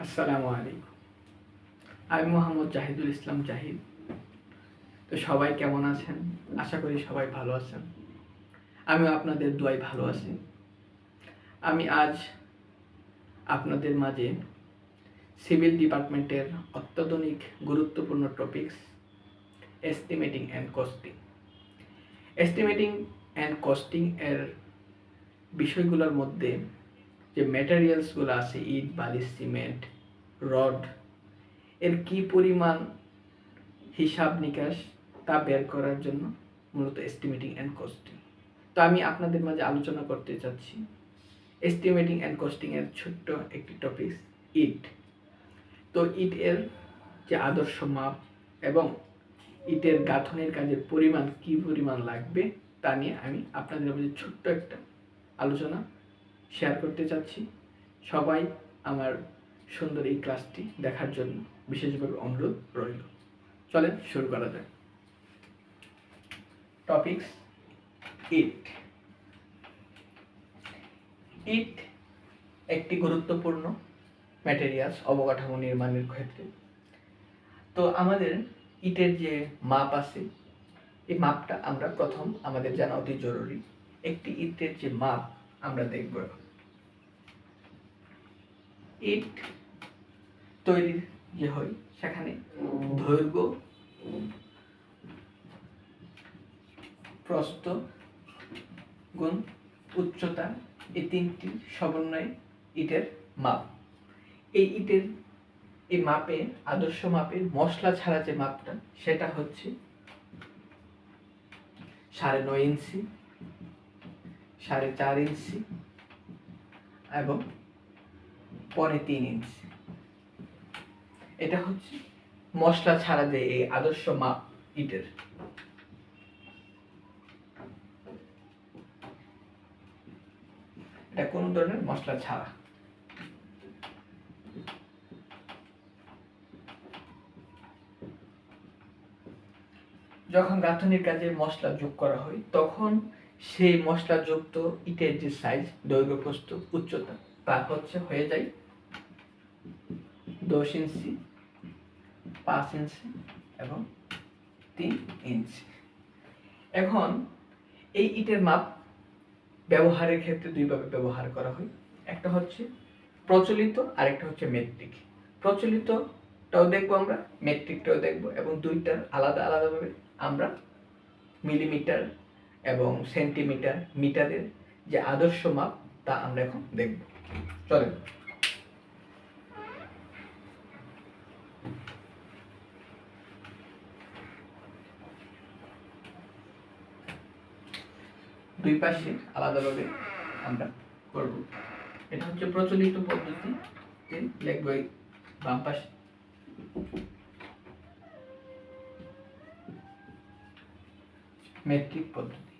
আসসালামু আলাইকুম। আমি মোহাম্মদ জাহিদুল ইসলাম জাহিদ। তো সবাই কেমন আছেন? আশা করি সবাই ভালো আছেন। আমিও আপনাদের দোয়ায় ভালো আছি। আমি আজ আপনাদের মাঝে সিভিল ডিপার্টমেন্টের অত্যাধুনিক গুরুত্বপূর্ণ topics estimating and costing. Estimating and costing এর বিষয়গুলোর মধ্যে যে ম্যাটেরিয়ালসগুলো আছে, ইট, বালি, সিমেন্ট, রড, এর কি পরিমাণ হিসাব নিকাশ তা বের করার জন্য মূলত এস্টিমেটিং অ্যান্ড কস্টিং। তো আমি আপনাদের মাঝে আলোচনা করতে চাচ্ছি এস্টিমেটিং অ্যান্ড কস্টিং এর ছোট্ট একটি টপিক, ইট। তো ইট এর যে আদর্শ মাপ এবং ইটের গাঁথনের কাজের পরিমাণ কি পরিমাণ লাগবে তা নিয়ে আমি আপনাদের মাঝে ছোট্ট একটা আলোচনা শেয়ার করতে চাচ্ছি। সবাই আমার সুন্দর এই ক্লাসটি দেখার জন্য বিশেষভাবে অনুরোধ রইল। চলেন শুরু করা যাক। টপিকস, ইট। ইট একটি গুরুত্বপূর্ণ ম্যাটেরিয়ালস অবকাঠামো নির্মাণের ক্ষেত্রে। তো আমাদের ইটের যে মাপ আছে, এই মাপটা আমরা প্রথম আমাদের জানা অতি জরুরি। একটি ইটের যে মাপ আমরা দেখব। ইট তৈরি যে হয় সেখানে দৈর্ঘ্য, প্রস্থ গুণ উচ্চতা, এই তিনটি সমন্বয়ে ইটের মাপ। এই ইটের এই মাপে, আদর্শ মাপের মশলা ছাড়া যে মাপটা, সেটা হচ্ছে 9.5 ইঞ্চি, 4.5 ইঞ্চি এবং 3.25 ইঞ্চি। এটা হচ্ছে মশলা ছাড়া যে এই আদর্শ মাপ ইটের। এটা কোনো ধরনের মশলা ছাড়া। যখন গাঁথনির কাজে মশলা যোগ করা হয় তখন সেই মশলাযুক্ত ইটের যে সাইজ, দৈর্ঘ্য, প্রস্থ, উচ্চতা, তা হয়ে যায় 10 ইঞ্চি, 5 ইঞ্চি এবং 3 ইঞ্চি। এখন এই ইটের মাপ ব্যবহারের ক্ষেত্রে দুইভাবে ব্যবহার করা হয়। একটা হচ্ছে প্রচলিত, আর একটা হচ্ছে মেট্রিক। প্রচলিতটাও দেখবো আমরা, মেট্রিকটাও দেখবো, এবং দুইটার আলাদা আলাদাভাবে আমরা মিলিমিটার এবং সেন্টিমিটার, মিটারের যে আদর্শ মাপ তা আমরা এখন দেখব। চলেন। দুই পাশে আলাদাভাবে আমরা করব। এটা হচ্ছে প্রচলিত পদ্ধতি, লিখব বাম পাশে। মেট্রিক পদ্ধতি।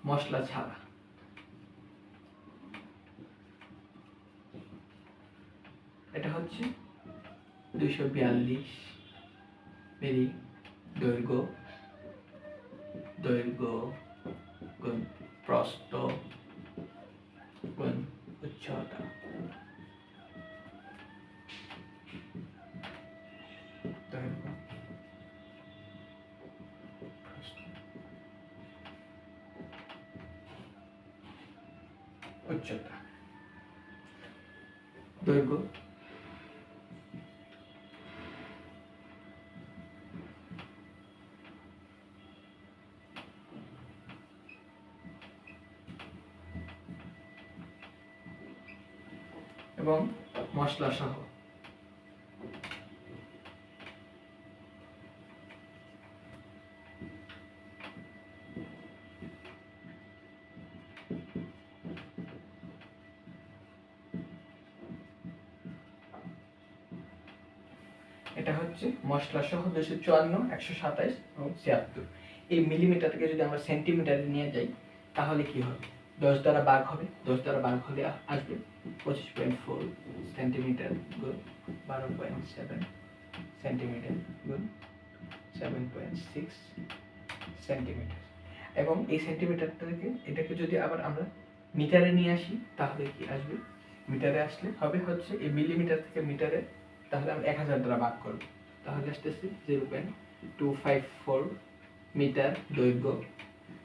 মশলা ছাড়া। এটা হচ্ছে 242 মিলি দৈর্ঘ্য, গুণ প্রস্থ গুণ উচ্চতা, দৈর্ঘ্য, প্রস্থ, উচ্চতা, দৈর্ঘ্য, এবং মশলা সহ। এটা হচ্ছে মশলা সহ 254, 127 এবং 76। এই মিলিমিটারকে যদি আমরা সেন্টিমিটারে নিয়ে যাই তাহলে কি হবে? 10 দ্বারা ভাগ হবে, 10 দ্বারা ভাগ হলে আসবে 25.4 সেন্টিমিটার গুণ 12.7 সেন্টিমিটার গুণ 7.6 সেন্টিমিটার। এবং এই সেন্টিমিটারটাকে এটাকে যদি আবার আমরা মিটারে নিয়ে আসি তাহলে কি আসবে, মিটারে আসলে হবে হচ্ছে এই মিলিমিটার থেকে মিটারে, তাহলে আমরা 1000 দ্বারা ভাগ করব, তাহলে আসতেছে 0.254 মিটার দৈর্ঘ্য,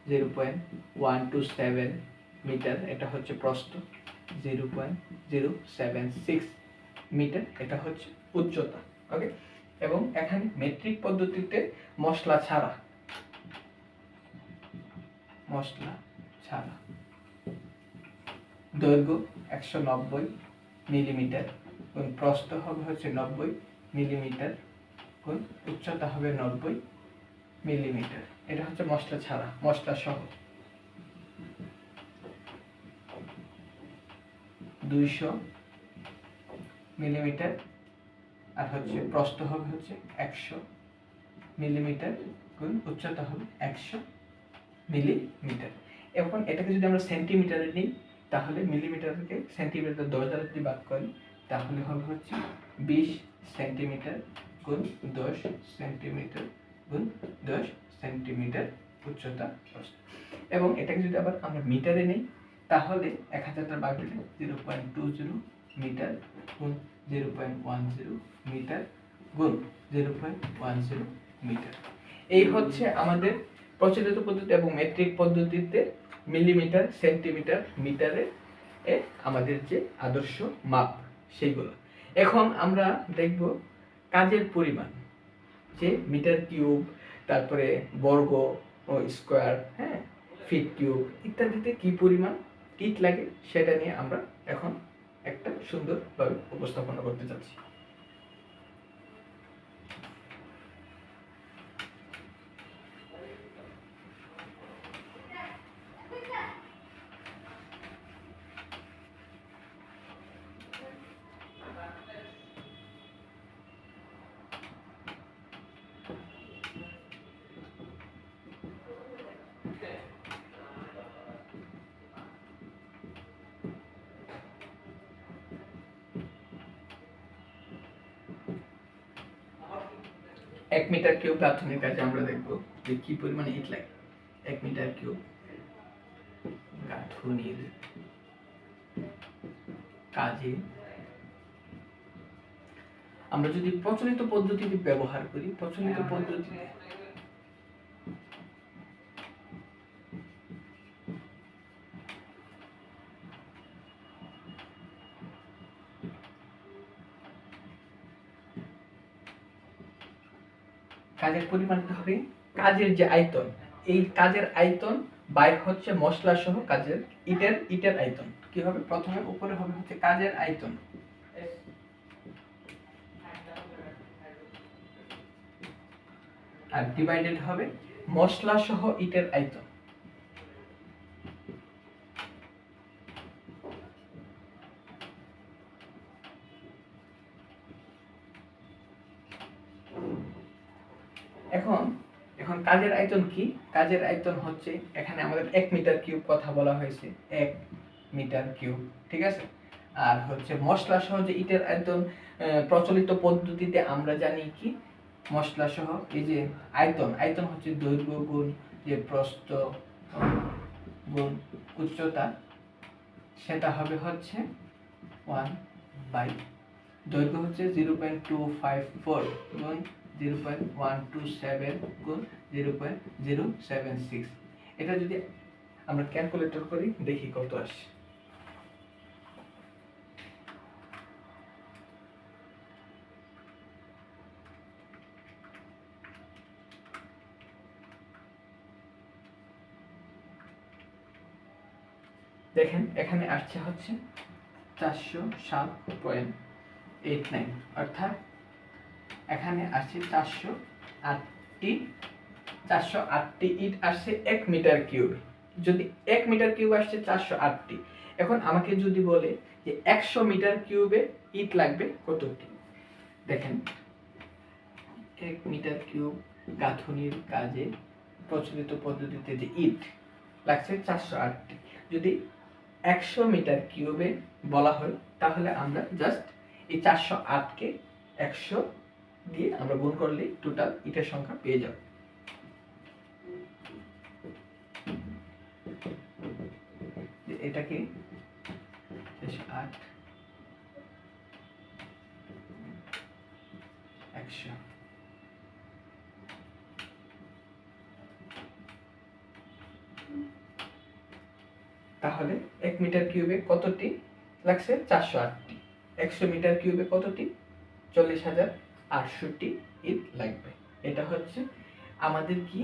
0.127 মিটার এটা হচ্ছে প্রস্থ, 0.076 মিটার এটা হচ্ছে উচ্চতা। ওকে, এবং এখানে মেট্রিক পদ্ধতিতে মশলা ছাড়া দৈর্ঘ্য 190 মিলিমিটার এবং প্রস্থ হবে হচ্ছে 90 মিলিমিটার এবং উচ্চতা হবে 90 মিলিমিটার। এটা হচ্ছে মশলা ছাড়া, মশলা সহ 200 মিলিমিটার, আর হচ্ছে প্রস্থ হবে হচ্ছে 100 মিলিমিটার এবং উচ্চতা হবে 100 মিলিমিটার। এখন এটাকে যদি আমরা সেন্টিমিটারে নিই তাহলে মিলিমিটারকে সেন্টিমিটার 10 দ্বারা যদি ভাগ করি তাহলে হবে হচ্ছে 20 সেন্টিমিটার গুণ 10 সেন্টিমিটার গুণ 10 সেন্টিমিটার উচ্চতা প্রস্থ। এবং এটাকে যদি আবার আমরা মিটারে নিই তাহলে 1000 দ্বারা ভাগ দিলে 0.20 মিটার গুণ 0.10 মিটার গুণ 0.10 মিটার। এই হচ্ছে আমাদের প্রচলিত পদ্ধতি এবং মেট্রিক পদ্ধতিতে মিলিমিটার, সেন্টিমিটার, মিটারে আমাদের যে আদর্শ মাপ সেইগুলো। এখন আমরা দেখব কাজের পরিমাণ, যে মিটার কিউব, তারপরে বর্গ ও স্কোয়ার, হ্যাঁ, ফিট কিউব ইত্যাদিতে কি পরিমাণ ইট লাগে সেটা নিয়ে আমরা এখন একটা সুন্দরভাবে উপস্থাপনা করতে চাচ্ছি। এক মিটার কিউব গাঁথনির কাজে আমরা দেখব যে কি পরিমাণে ইট লাগে। 1 মিটার কিউব গাঁথনির কাজে আমরা যদি প্রচলিত পদ্ধতিটি ব্যবহার করি, প্রচলিত পদ্ধতিতে কাজের পরিমাণটা হবে কাজের যে আয়তন, এই কাজের আয়তন বাই হচ্ছে মশলা সহ কাজের ইটের আয়তন। কি হবে, প্রথমে উপরে হবে হচ্ছে কাজের আয়তন, আর ডিভাইডেড হবে মশলা সহ ইটের আয়তন। এখন কাজের আয়তন কি? কাজের আয়তন হচ্ছে, এখানে আমাদের 1 মিটার কিউব কথা বলা হয়েছে, 1 মিটার কিউব, ঠিক আছে। আর হচ্ছে মশলা সহ যে ইটের আয়তন, প্রচলিত পদ্ধতিতে আমরা জানি কি মশলা সহ এই যে আয়তন হচ্ছে দৈর্ঘ্য গুণ যে প্রস্থ গুণ উচ্চতা, সেটা হবে হচ্ছে 1 বাই দৈর্ঘ্য হচ্ছে 0.254 গুণ 0.127 গুণ 0.076। এটা যদি আমরা ক্যালকুলেটর করি দেখি কত আসে। দেখেন এখানে আসছে হচ্ছে 407.89, অর্থাৎ এখানে আসছে 408টি ইট আসছে 1 মিটার কিউবে। যদি 1 মিটার কিউব আসছে 408টি, এখন আমাকে যদি বলে যে 100 মিটার কিউবে ইট লাগবে কতটি, দেখেন 1 মিটার কিউব গাঁথনির কাজে প্রচলিত পদ্ধতিতে যে ইট লাগছে 408টি, যদি 100 মিটার কিউবে বলা হয় তাহলে আমরা জাস্ট এই 408কে 100 দিয়ে আমরা গুণ করলেই টোটাল ইটের সংখ্যা পেয়ে যাব। এটাকে 8 100 তাহলে 1 মিটার কিউবে কতটি লাগছে? 408টি। 100 মিটার কিউবে কতটি? 40,068টি ইট লাগবে। এটা হচ্ছে আমাদের কি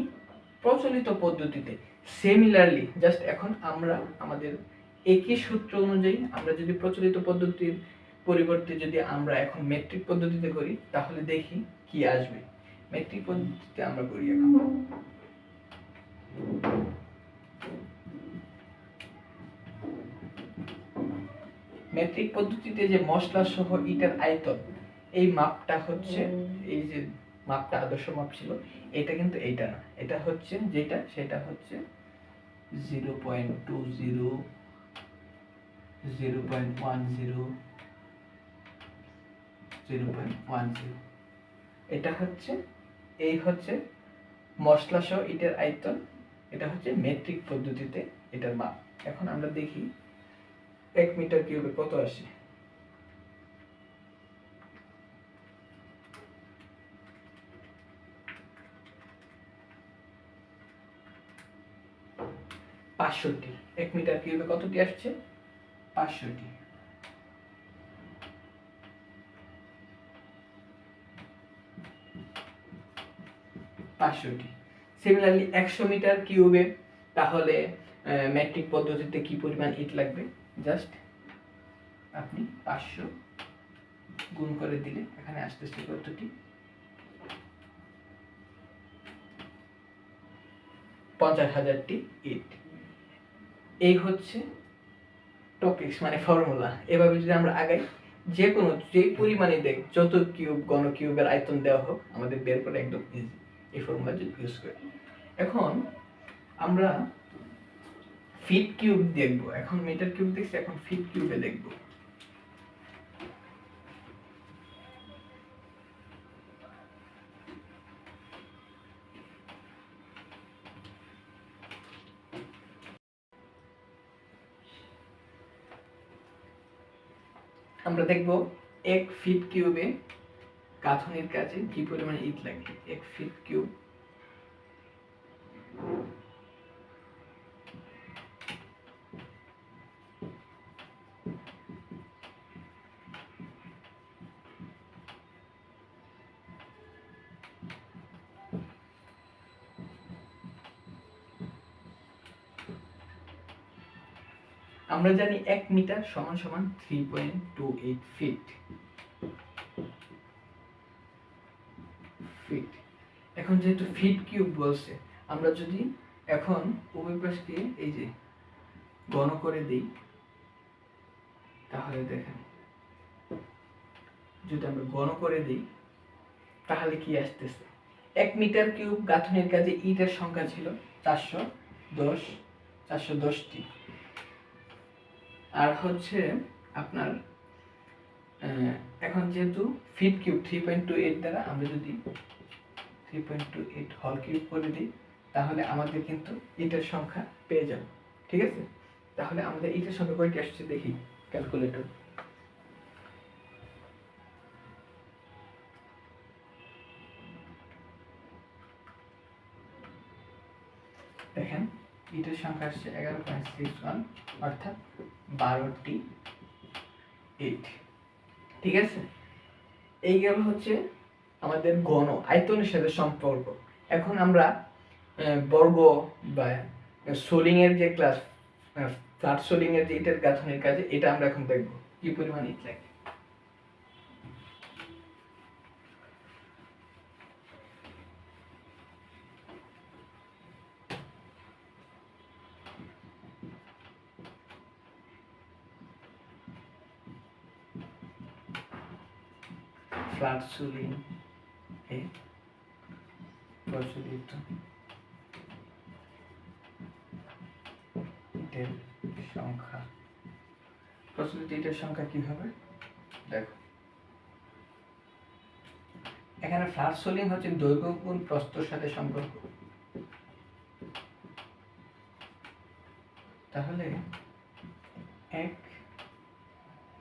প্রচলিত পদ্ধতিতে সিমিলারলি জাস্ট এখন আমরা আমাদের একই সূত্র অনুযায়ী আমরা যদি প্রচলিত পদ্ধতির পরিবর্তে যদি আমরা এখন মেট্রিক পদ্ধতিতে করি তাহলে দেখি কি আসবে। মেট্রিক পদ্ধতিতে আমরা করি এখন। মেট্রিক পদ্ধতিতে যে মশলা সহ ইটের আয়তন এই মাপটা হচ্ছে এই যে মাপটা আদর্শ মাপ ছিল এটা কিন্তু এইটা না, এটা হচ্ছে যেটা সেটা হচ্ছে 0.20 0.10 0.10 এটা হচ্ছে এই হচ্ছে মশলা সহ ইটের আয়তন, এটা হচ্ছে মেট্রিক পদ্ধতিতে এটার মাপ। এখন আমরা দেখি 1 মিটার কিউবে কত আসে। পাঁচশোটি। 1 মিটার কিউবে কতটি আসছে? 500টি। সিমিলারলি 100 মিটার কিউবে তাহলে মেট্রিক পদ্ধতিতে কি পরিমাণ ইট লাগবে? জাস্ট আপনি 500 গুণ করে দিলে এখানে আসতেছে কতটি? 50,000টি ইট। এই হচ্ছে টপিকস মানে ফর্মুলা। এভাবে যদি আমরা আগাই যে কোনো যে পরিমাণে দেখ যত কিউব ঘন কিউবের আয়তন দেওয়া হোক আমাদের বের করে একদম ইজি এই ফর্মুলা যদি ইউজ করি। এখন আমরা ফিট কিউব দেখব। এখন মিটার কিউব দেখছি, এখন ফিট কিউবে দেখব। আমরা দেখব 1 ফিট কিউবে গাঁথনির কাজে কি পরিমাণ ইট লাগে। 1 ফিট কিউব আমরা জানি 1 মিটার সমান সমান 3.28 ফিট। এখন যেহেতু ফিট কিউব বলছে আমরা যদি এখন উভয় পাশকে এই যে ঘন করে দিই তাহলে দেখেন যদি আমরা ঘন করে দিই তাহলে কি আসতেছে? 1 মিটার কিউব গাঁথনির কাজে ইটের সংখ্যা ছিল 410টি। আর হচ্ছে আপনার এখন যেহেতু ফিট কিউব 3.28 দ্বারা আমরা যদি 3.28 হল কিউব করে দিই তাহলে আমাদের কিন্তু ইটের সংখ্যা পেয়ে যাব। ঠিক আছে, তাহলে আমাদের ইটের সংখ্যা কয়টি আসছে দেখি ক্যালকুলেটর। দেখেন ইটের সংখ্যা আসছে 11.61 অর্থাৎ 12টি ইট। ঠিক আছে, এই গেল হচ্ছে আমাদের ঘন আয়তনের সাথে সম্পর্ক। এখন আমরা বর্গ বা সোলিং এর যে ক্লাস ফ্ল্যাট সোলিং এর যে ইটের গাঁথনির কাজে এটা আমরা এখন দেখব কি পরিমাণ ইট লাগে। ফ্ল্যাট সোলিং এ প্রচলিত ইটের সংখ্যা, প্রচলিত ইটের সংখ্যা কি হবে দেখো এখানে ফ্ল্যাট সোলিং হচ্ছে দৈর্ঘ্য গুণ প্রস্থর সাথে সম্পর্ক। তাহলে 1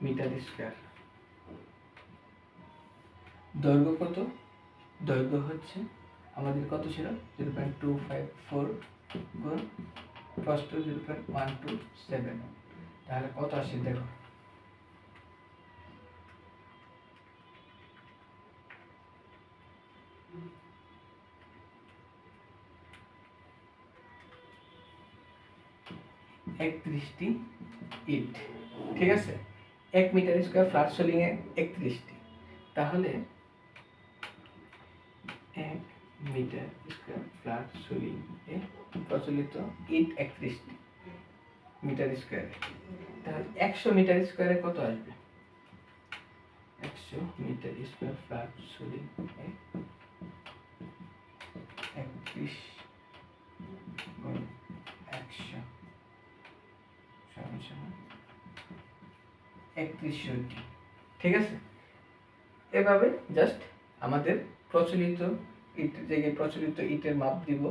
মিটার স্কয়ার। দৈর্ঘ্য কত? দৈর্ঘ্য হচ্ছে আমাদের কত ছিল 0.254 গুণ প্রস্থ 0.127। তাহলে কত আসে দেখো, একত্রিশটি ইট। ঠিক আছে, 1 মিটার স্কয়ার ফ্ল্যাট সোলিং এ 31টি। তাহলে 1 মিটার স্কয়ার ফ্ল্যাট সোলিং এ প্রচলিত ইট 31টি মিটার স্কয়ারে। তাহলে 100 মিটার স্কয়ারে কত আসবে? 100 মিটার স্কয়ার ফ্ল্যাট সোলিং এ 31 গুণ 100 সমান সমান 3100টি। ঠিক আছে, এভাবে জাস্ট আমাদের প্রচলিত ইট জায়গায় প্রচলিত ইটের মাপ দিব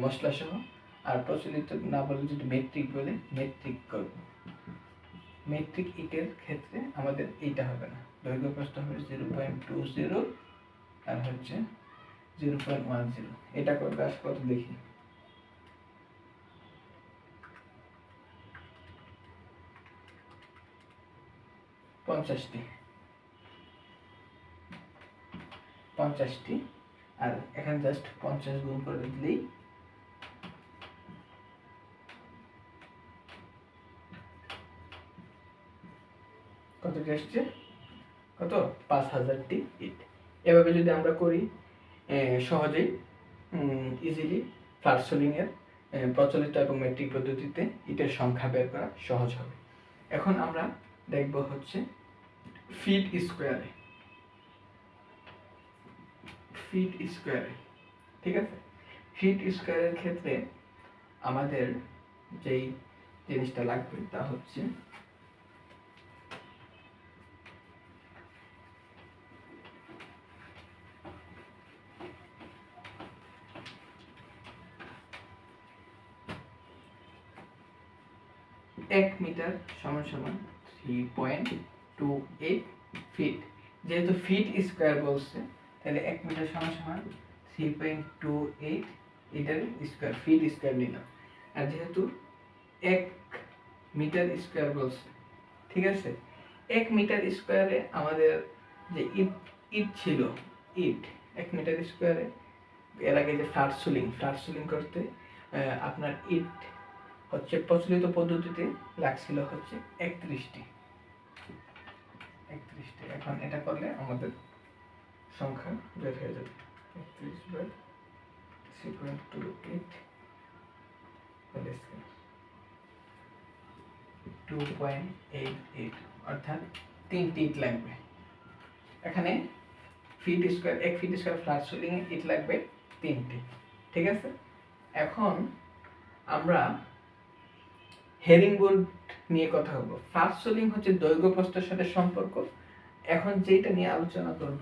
মশলা সহ, আর প্রচলিত না বলে যদি মেট্রিক বলে মেট্রিক করব। মেট্রিক ইটের ক্ষেত্রে আমাদের এইটা হবে না, দৈর্ঘ্য প্রস্থ হবে 0.20 আর হচ্ছে 0.10। এটা করবে আজ কত দেখি, 50টি। আর এখানে জাস্ট 50 গুণ করে দিলেই কত আসছে? কত? 5000টি ইট। এভাবে যদি আমরা করি সহজেই ইজিলি ফ্ল্যাট সোলিং এর প্রচলিত এবং মেট্রিক পদ্ধতিতে ইটের সংখ্যা বের করা সহজ হবে। এখন আমরা দেখব হচ্ছে ফিট স্কয়ারে। ফিট স্কয়ারে, ঠিক আছে, ফিট স্কয়ারের ক্ষেত্রে আমাদের যেই জিনিসটা লাগবে তা হচ্ছে এক মিটার সমান সমান 3.28 ফিট। যেহেতু ফিট স্কয়ার বলছে তাহলে 1 মিটার সমান সমান 3.28 এটার স্কয়ার, ফিট স্কয়ার নিলাম। আর যেহেতু 1 মিটার স্কয়ার বলছে, ঠিক আছে, 1 মিটার স্কয়ারে আমাদের যে ইট ছিল, ইট 1 মিটার স্কয়ারে এর আগে যে ফ্ল্যাট সোলিং করতে আপনার ইট হচ্ছে প্রচলিত পদ্ধতিতে লাগছিল হচ্ছে 31টি। এখন এটা করলে আমাদের সংখ্যা বের হয়ে যাবে 31/3.28 2.88, অর্থাৎ 3টি ইট লাগবে। এখানে feet square 1 feet square flat soling ইট লাগবে 3টি। ঠিক আছে, এখন আমরা হেরিংবোন নিয়ে কথা বলবো। ফ্ল্যাট সোলিং হচ্ছে দৈর্ঘ্য প্রস্থের সাথে সম্পর্ক। এখন যেটা নিয়ে আলোচনা করব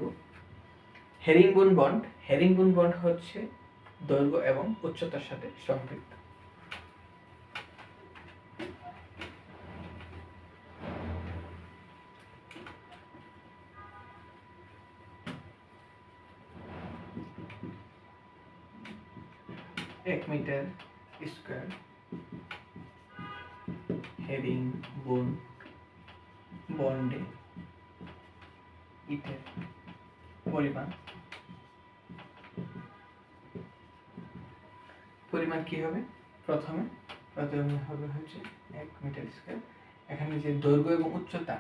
হেরিংবোন বন্ড। হেরিংবোন বন্ড হচ্ছে দৈর্ঘ্য এবং উচ্চতার সাথে সম্পৃক্ত। এক মিটার স্কয়ার হেরিংবোন বন্ডে ইটের পরিমাণ কি হবে? প্রথমে হবে হচ্ছে 1 মিটার স্কয়ার। এখানে যে দৈর্ঘ্য এবং উচ্চতা,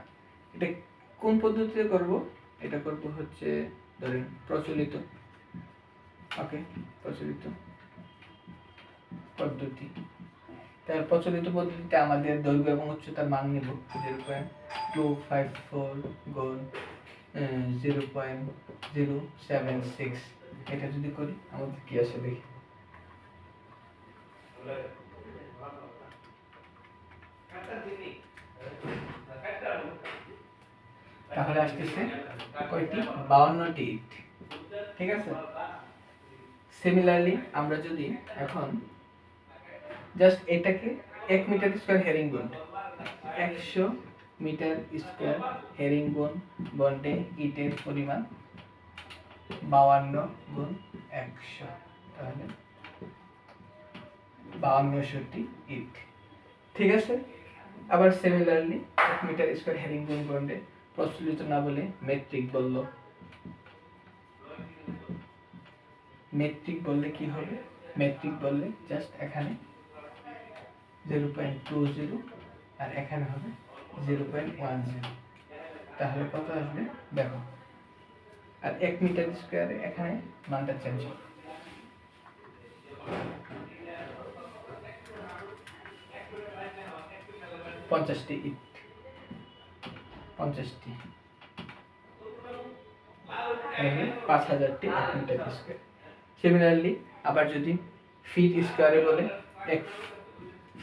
এটা কোন পদ্ধতিতে করব? এটা করব হচ্ছে ধরেন প্রচলিত পদ্ধতি। তার প্রচলিত পদ্ধতিতে আমাদের দৈর্ঘ্য এবং উচ্চতার মান নিব 0.254 গুণ 0.076। এটা যদি করি আমাদের কি আসে দেখি, তাহলে আসতেছে কয়টি? 52টি ইট। ঠিক আছে। সিমিলারলি আমরা যদি এখন জাস্ট এটাকে 1 metre square herringbone, 100 metre square herringbone বন্ডে ইটের পরিমাণ 52 গুণ 100, তাহলে 52টি ইট। ঠিক আছে। আবার সিমিলারলি 1 মিটার স্কয়ার হেরিংবোন বন্ডে প্রচলিত না বলে মেট্রিক বলল। মেট্রিক বললে কি হবে? মেট্রিক বললে জাস্ট এখানে 0.20 আর এখানে হবে 0.10, তাহলে কত আসবে দেখো। আর 1 মিটার স্কয়ারে এখানে মানটা চেঞ্জ হবে। পঞ্চাশটি ইট, 50টি 5000টি 1 মিটার স্কয়ার। সিমিলারলি আবার যদি ফিট স্কয়ারে বলে 1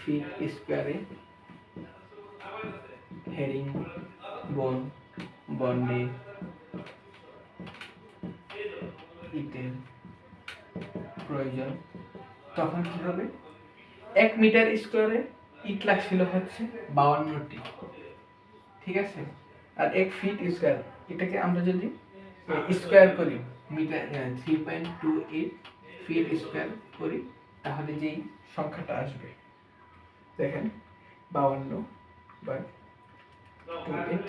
ফিট স্কয়ারে হেরিং বোন বন্ডে ইটের প্রয়োজন, তখন কি হবে? 1 মিটার স্কয়ারে ইট লাগছিল হচ্ছে 52টি। ঠিক আছে। আর 1 ফিট স্কয়ার, এটাকে আমরা যদি স্কয়ার করি মিটার 3.28 ফিট স্কয়ার করি, তাহলে যেই সংখ্যাটা আসবে দেখেন 52/28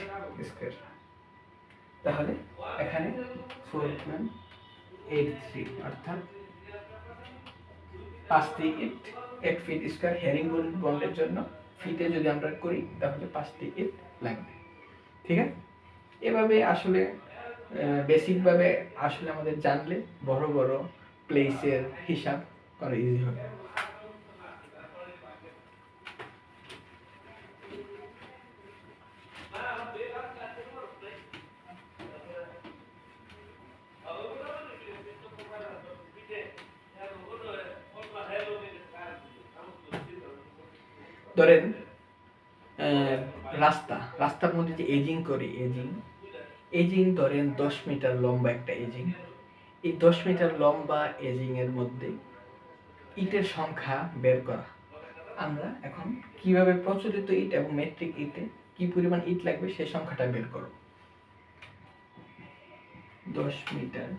স্কয়ার, তাহলে এখানে 4.83, অর্থাৎ 5টি ইট 1 ফিট স্কয়ার হেরিংবোন বন্ডের জন্য ফিটে যদি আমরা করি তাহলে 5টি ইট লাগবে। ঠিক আছে। এভাবে আসলে বেসিকভাবে আসলে আমাদের জানলে বড় বড় প্লেসের হিসাব করা ইজি হবে। ধরেন রাস্তার মধ্যে যে এজিং করি, এজিং ধরেন 10 মিটার লম্বা একটা এজিং। এই 10 মিটার লম্বা এজিং এর মধ্যে ইটের সংখ্যা বের করা। আমরা এখন কিভাবে প্রচলিত ইট এবং মেট্রিক ইটে কি পরিমাণ ইট লাগবে সেই সংখ্যাটা বের করব। 10 মিটার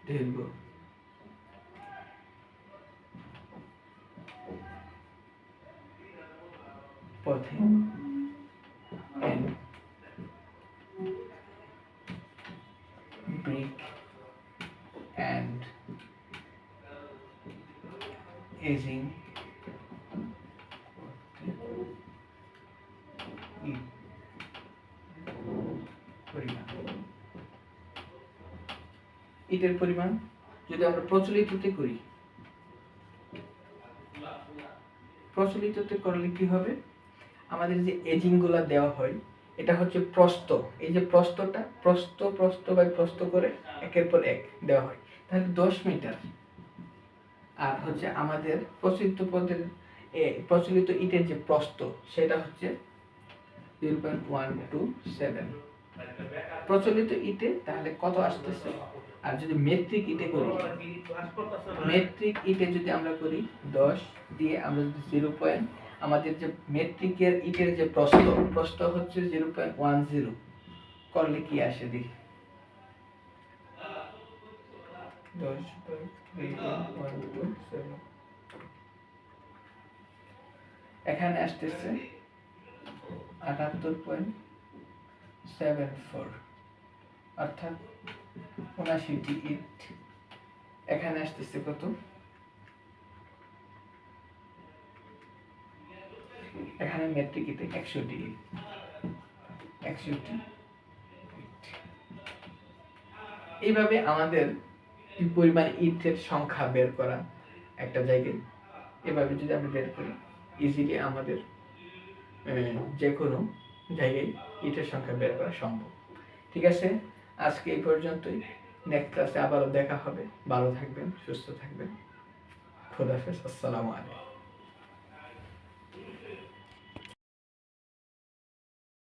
দৈর্ঘ্য, পথে and brick and aging ইটের পরিমাণ যদি আমরা প্রচলিততে করি, প্রচলিততে করলে কি হবে? আমাদের যে এজিং গুলা দেওয়া হয় এটা হচ্ছে প্রস্থ, এই যে প্রস্থটা প্রস্থ বাই প্রস্থ করে একের পর এক দেওয়া হয়, তাহলে 10 মিটার। আর হচ্ছে আমাদের প্রচলিত ইটের যে প্রস্থ সেটা হচ্ছে 0.127 প্রচলিত ইটে, তাহলে কত আসতেছে? আর যদি মেট্রিক ইটে করি, মেট্রিক ইটে যদি আমরা করি 10 দিয়ে আমরা যদি 0. আমাদের যে মেট্রিকের ইটের যে প্রস্থ হচ্ছে 0.10 করলে কি আসে দেখি। 10/3.127 এখানে আসতেছে 78.74, অর্থাৎ 79টি ইট। এখানে আসতেছে কত? এখানে মেট্রিক ইটে 100টি ইট, 100টি ইট। এইভাবে আমাদের কি পরিমাণ ইটের সংখ্যা বের করা একটা জায়গায়, এভাবে যদি আমরা বের করি ইজিলি আমাদের যে কোনো জায়গায় ইটের সংখ্যা বের করা সম্ভব। ঠিক আছে, আজকে এই পর্যন্তই। নেক্সট ক্লাসে আবারও দেখা হবে। ভালো থাকবেন, সুস্থ থাকবেন। খোদা হাফেজ। আসসালামু আলাইকুম।